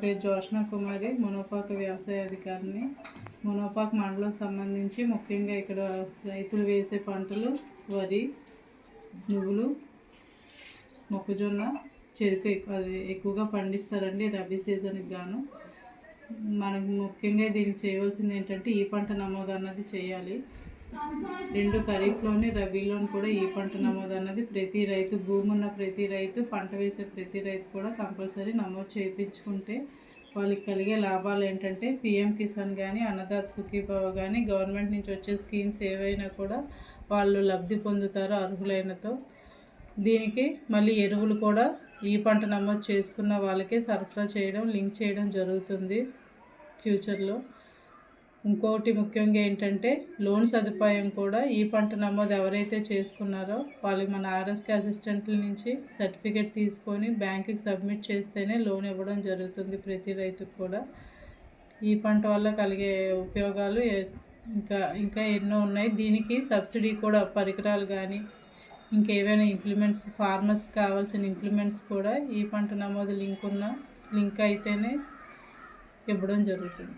పేరు జోష్నా కుమారి, మునోపాక వ్యవసాయ అధికారిని. మునోపాక మండలం సంబంధించి ముఖ్యంగా ఇక్కడ రైతులు వేసే పంటలు వరి, నువ్వులు, మొక్కజొన్న, చెరుకు ఎక్కువగా పండిస్తారండి రబీ సీజన్కి గాను. మనకు ముఖ్యంగా దీనికి చేయవలసింది ఏంటంటే ఈ పంట నమోదు అన్నది చేయాలి. 2 ఖరీఫ్లోని రబీలోని కూడా ఈ పంట నమోదు అన్నది ప్రతి రైతు, భూమి ఉన్న ప్రతి రైతు, పంట వేసే ప్రతి రైతు కూడా కంపల్సరీ నమోదు చేయించుకుంటే వాళ్ళకి కలిగే లాభాలు ఏంటంటే పిఎం కిసాన్ కానీ, అన్నదాత సుఖీభావ కానీ, గవర్నమెంట్ నుంచి వచ్చే స్కీమ్స్ ఏవైనా కూడా వాళ్ళు లబ్ధి పొందుతారు అర్హులైనతో. దీనికి మళ్ళీ ఎరువులు కూడా ఈ పంట నమోదు చేసుకున్న వాళ్ళకే సరఫరా చేయడం, లింక్ చేయడం జరుగుతుంది ఫ్యూచర్లో. ఇంకోటి ముఖ్యంగా ఏంటంటే లోన్ సదుపాయం కూడా ఈ పంట నమోదు ఎవరైతే చేసుకున్నారో వాళ్ళకి మన ఆర్ఎస్కే అసిస్టెంట్ల నుంచి సర్టిఫికేట్ తీసుకొని బ్యాంకుకి సబ్మిట్ చేస్తేనే లోన్ ఇవ్వడం జరుగుతుంది ప్రతి రైతుకు కూడా. ఈ పంట వల్ల కలిగే ఉపయోగాలు ఇంకా ఎన్నో ఉన్నాయి. దీనికి సబ్సిడీ కూడా పరికరాలు కానీ ఇంకేవైనా ఇంప్లిమెంట్స్, ఫార్మర్స్కి కావాల్సిన ఇంప్లిమెంట్స్ కూడా ఈ పంట నమోదు లింక్ అయితేనే ఇవ్వడం జరుగుతుంది.